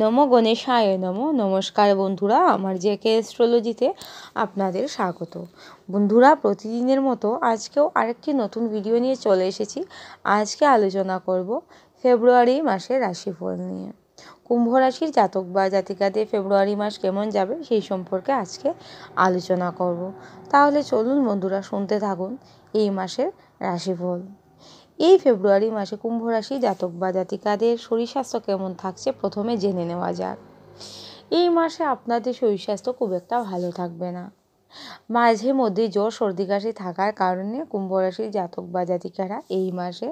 নমো গণেশায় নমো। নমস্কার বন্ধুরা, আমার জেকে অ্যাস্ট্রোলজিতে আপনাদের স্বাগত। বন্ধুরা, প্রতিদিনের মতো আজকেও আরেকটি নতুন ভিডিও নিয়ে চলে এসেছি। আজকে আলোচনা করব ফেব্রুয়ারি মাসের রাশিফল নিয়ে। কুম্ভ রাশির জাতক বা জাতিকাদের ফেব্রুয়ারি মাস কেমন যাবে সেই সম্পর্কে আজকে আলোচনা করব। তাহলে চলুন বন্ধুরা, শুনতে থাকুন এই মাসের রাশিফল। এই ফেব্রুয়ারি মাসে কুম্ভ রাশি জাতক বা জাতিকাদের শরীর স্বাস্থ্য কেমন থাকছে প্রথমে জেনে নেওয়া যাক। এই মাসে আপনাদের শরীর স্বাস্থ্য খুব একটা ভালো থাকবে না। মাঝে মধ্যে জ্বর সর্দি কাশি থাকার কারণে কুম্ভ রাশির জাতক বা জাতিকারা এই মাসে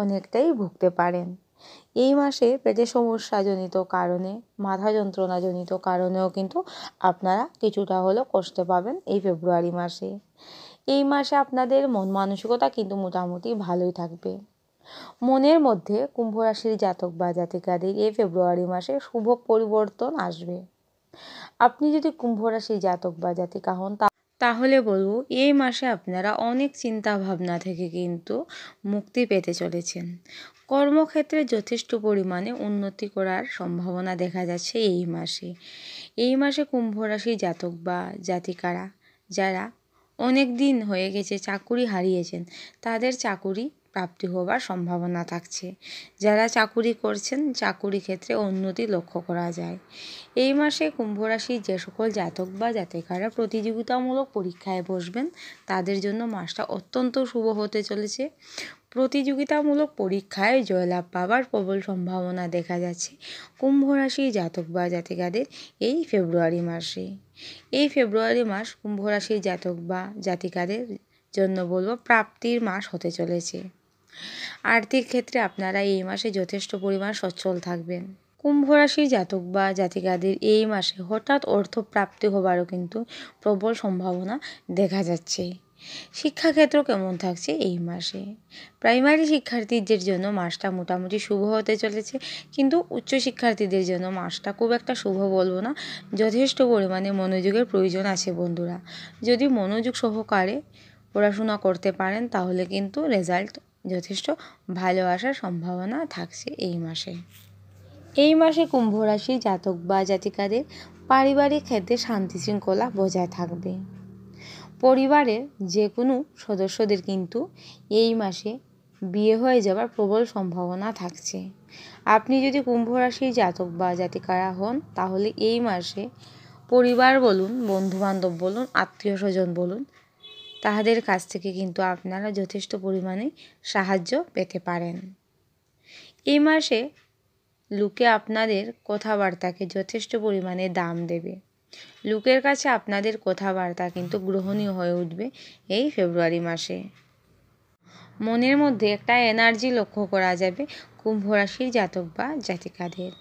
অনেকটাই ভুগতে পারেন। এই মাসে পেটের সমস্যাজনিত কারণে, মাথা যন্ত্রণাজনিত কারণেও কিন্তু আপনারা কিছুটা হলেও কষ্ট পাবেন এই ফেব্রুয়ারি মাসে। এই মাসে আপনাদের মন মানসিকতা কিন্তু মোটামুটি ভালোই থাকবে। মনের মধ্যে কুম্ভ রাশির জাতক বা জাতিকাদের এই ফেব্রুয়ারি মাসে শুভ পরিবর্তন আসবে। আপনি যদি কুম্ভ রাশির জাতক বা জাতিকা হন তাহলে বলবো এই মাসে আপনারা অনেক চিন্তা ভাবনা থেকে কিন্তু মুক্তি পেতে চলেছেন। কর্মক্ষেত্রে যথেষ্ট পরিমাণে উন্নতি করার সম্ভাবনা দেখা যাচ্ছে এই মাসে। এই মাসে কুম্ভ রাশির জাতক বা জাতিকারা যারা অনেক দিন হয়ে গেছে চাকুরি হারিয়েছেন, তাদের চাকুরি প্রাপ্তি হবার সম্ভাবনা থাকছে। যারা চাকুরি করছেন, চাকুরি ক্ষেত্রে উন্নতি লক্ষ্য করা যায়। এই মাসে কুম্ভ রাশির যে সকল জাতক বা জাতিকারা প্রতিযোগিতামূলক পরীক্ষায় বসবেন, তাদের জন্য মাসটা অত্যন্ত শুভ হতে চলেছে। প্রতিযোগিতামূলক পরীক্ষায় জয়লাভ পাওয়ার প্রবল সম্ভাবনা দেখা যাচ্ছে কুম্ভ রাশির জাতক বা জাতিকাদের এই ফেব্রুয়ারি মাসে। এই ফেব্রুয়ারি মাস কুম্ভ রাশির জাতক বা জাতিকাদের জন্য বলবো প্রাপ্তির মাস হতে চলেছে। আর্থিক ক্ষেত্রে আপনারা এই মাসে যথেষ্ট পরিমাণ সচ্ছল থাকবেন। কুম্ভ রাশির জাতক বা জাতিকাদের এই মাসে হঠাৎ অর্থ প্রাপ্তি হবারও কিন্তু প্রবল সম্ভাবনা দেখা যাচ্ছে। শিক্ষাক্ষেত্র কেমন থাকছে এই মাসে? প্রাইমারি শিক্ষার্থীদের জন্য মাসটা মোটামুটি শুভ হতে চলেছে, কিন্তু উচ্চ শিক্ষার্থীদের জন্য মাসটা খুব একটা শুভ বলবো না। যথেষ্ট পরিমাণে মনোযোগের প্রয়োজন আছে বন্ধুরা। যদি মনোযোগ সহকারে পড়াশোনা করতে পারেন তাহলে কিন্তু রেজাল্ট যথেষ্ট ভালো আসার সম্ভাবনা থাকছে এই মাসে। এই মাসে কুম্ভ রাশির জাতক বা জাতিকাদের পারিবারিক ক্ষেত্রে শান্তি শৃঙ্খলা বজায় থাকবে। পরিবারের যে কোনো সদস্যদের কিন্তু এই মাসে বিয়ে হয়ে যাওয়ার প্রবল সম্ভাবনা থাকছে। আপনি যদি কুম্ভ রাশির জাতক বা জাতিকারা হন তাহলে এই মাসে পরিবার বলুন, বন্ধুবান্ধব বলুন, আত্মীয় স্বজন বলুন, তাদের কাছ থেকে কিন্তু আপনারা যথেষ্ট পরিমাণে সাহায্য পেতে পারেন। এই মাসে লোকে আপনাদের কথাবার্তাকে যথেষ্ট পরিমাণে দাম দেবে। লোকের কাছে আপনাদের কথাবার্তা কিন্তু গ্রহণীয় হয়ে উঠবে এই ফেব্রুয়ারি মাসে। মনের মধ্যে একটা এনার্জি লক্ষ্য করা যাবে কুম্ভ রাশির জাতক বা জাতিকাদের।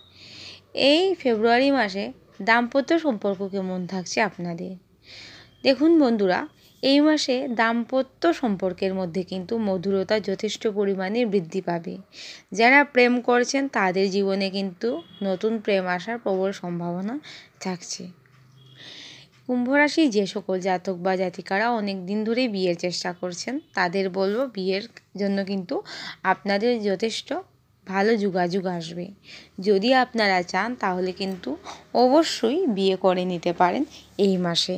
এই ফেব্রুয়ারি মাসে দাম্পত্য সম্পর্ক কেমন থাকছে আপনাদের? দেখুন বন্ধুরা, এই মাসে দাম্পত্য সম্পর্কের মধ্যে কিন্তু মধুরতা যথেষ্ট পরিমাণে বৃদ্ধি পাবে। যারা প্রেম করছেন তাদের জীবনে কিন্তু নতুন প্রেম আসার প্রবল সম্ভাবনা থাকছে। কুম্ভ রাশি যে সকল জাতক বা জাতিকারা অনেক দিন ধরেই বিয়ের চেষ্টা করছেন, তাদের বলবো বিয়ের জন্য কিন্তু আপনাদের যথেষ্ট ভালো যোগাযোগ আসবে। যদি আপনারা চান তাহলে কিন্তু অবশ্যই বিয়ে করে নিতে পারেন এই মাসে।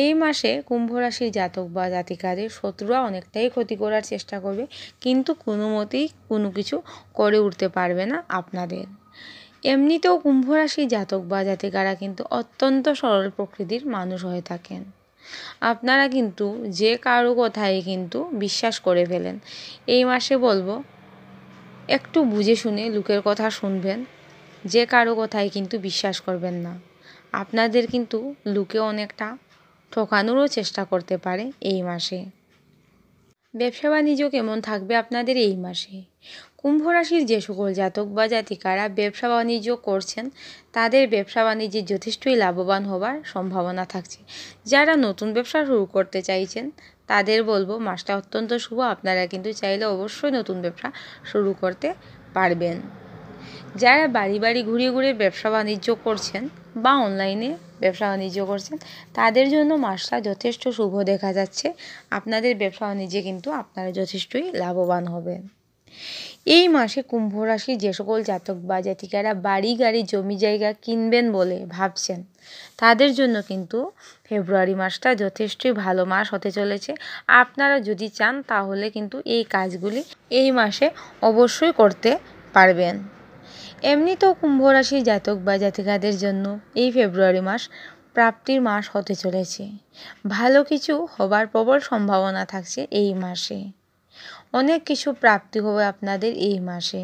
এই মাসে কুম্ভ রাশির জাতক বা জাতিকাদের শত্রুরা অনেকটাই ক্ষতি করার চেষ্টা করবে, কিন্তু কোনো মতেই কোনো কিছু করে উঠতে পারবে না আপনাদের। এমনিতেও কুম্ভ রাশির জাতক বা জাতিকারা কিন্তু অত্যন্ত সরল প্রকৃতির মানুষ হয়ে থাকেন। আপনারা কিন্তু যে কারো কথাই কিন্তু বিশ্বাস করে ফেলেন। এই মাসে বলবো একটু বুঝে শুনে লোকের কথা শুনবেন, যে কারো কথাই কিন্তু বিশ্বাস করবেন না। আপনাদের কিন্তু লোকে অনেকটা ঠকানোরও চেষ্টা করতে পারে এই মাসে। ব্যবসা বাণিজ্য কেমন থাকবে আপনাদের এই মাসে? কুম্ভ রাশির যে সকল জাতক বা জাতিকারা ব্যবসা বাণিজ্য করছেন, তাদের ব্যবসা বাণিজ্যে যথেষ্টই লাভবান হবার সম্ভাবনা থাকছে। যারা নতুন ব্যবসা শুরু করতে চাইছেন তাদের বলবো মাসটা অত্যন্ত শুভ। আপনারা কিন্তু চাইলে অবশ্যই নতুন ব্যবসা শুরু করতে পারবেন। যারা বাড়ি বাড়ি ঘুরে ঘুরে ব্যবসা বাণিজ্য করছেন বা অনলাইনে ব্যবসা বাণিজ্য করছেন, তাদের জন্য মাসটা যথেষ্ট শুভ দেখা যাচ্ছে। আপনাদের ব্যবসা বাণিজ্যে কিন্তু আপনারা যথেষ্টই লাভবান হবেন। এই মাসে কুম্ভ রাশির যে সকল জাতক বা জাতিকারা বাড়ি গাড়ি জমি জায়গা কিনবেন বলে ভাবছেন তাদের জন্য কিন্তু ফেব্রুয়ারি মাসটা যথেষ্টই ভালো মাস হতে চলেছে। আপনারা যদি চান তাহলে কিন্তু এই কাজগুলি এই মাসে অবশ্যই করতে পারবেন। এমনিতেও কুম্ভ রাশির জাতক বা জাতিকাদের জন্য এই ফেব্রুয়ারি মাস প্রাপ্তির মাস হতে চলেছে। ভালো কিছু হবার প্রবল সম্ভাবনা থাকছে এই মাসে। অনেক কিছু প্রাপ্তি হবে আপনাদের এই মাসে।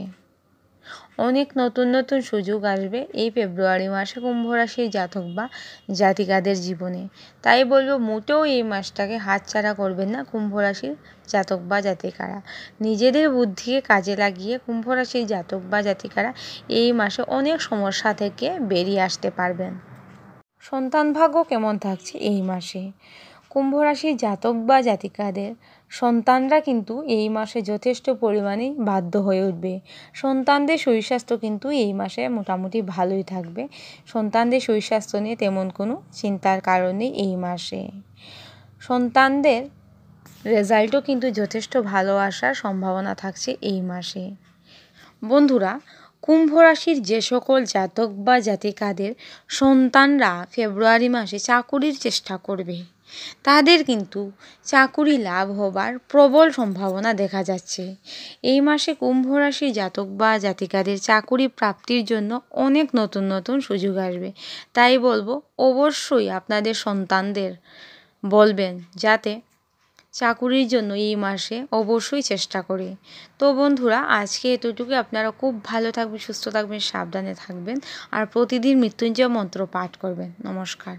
অনেক নতুন নতুন সুযোগ আসবে এই ফেব্রুয়ারি মাসে কুম্ভ রাশির জাতক বা জাতিকাদের জীবনে। তাই বলবো মোটেও এই মাসটাকে হাতছাড়া করবেন না কুম্ভ রাশির জাতক বা জাতিকারা। নিজেদের বুদ্ধিকে কাজে লাগিয়ে কুম্ভ রাশির জাতক বা জাতিকারা এই মাসে অনেক সমস্যা থেকে বেরিয়ে আসতে পারবেন। সন্তান ভাগ্য কেমন থাকছে এই মাসে? কুম্ভ রাশির জাতক বা জাতিকাদের সন্তানরা কিন্তু এই মাসে যথেষ্ট পরিমাণে বাধ্য হয়ে উঠবে। সন্তানদের শরীর স্বাস্থ্য কিন্তু এই মাসে মোটামুটি ভালোই থাকবে। সন্তানদের শরীর স্বাস্থ্য নিয়ে তেমন কোনো চিন্তার কারণ নেই এই মাসে। সন্তানদের রেজাল্টও কিন্তু যথেষ্ট ভালো আসার সম্ভাবনা থাকছে এই মাসে। বন্ধুরা, কুম্ভ রাশির যে সকল জাতক বা জাতিকাদের সন্তানরা ফেব্রুয়ারি মাসে চাকুরির চেষ্টা করবে তাদের কিন্তু চাকুরি লাভ হবার প্রবল সম্ভাবনা দেখা যাচ্ছে। এই মাসে কুম্ভ রাশির জাতক বা জাতিকাদের চাকুরি প্রাপ্তির জন্য অনেক নতুন নতুন সুযোগ আসবে। তাই বলবো অবশ্যই আপনাদের সন্তানদের বলবেন যাতে চাকুরির জন্য এই মাসে অবশ্যই চেষ্টা করে। তো বন্ধুরা, আজকে এতটুকুই। আপনারা খুব ভালো থাকবেন, সুস্থ থাকবেন, সাবধানে থাকবেন আর প্রতিদিন মৃত্যুঞ্জয় মন্ত্র পাঠ করবেন। নমস্কার।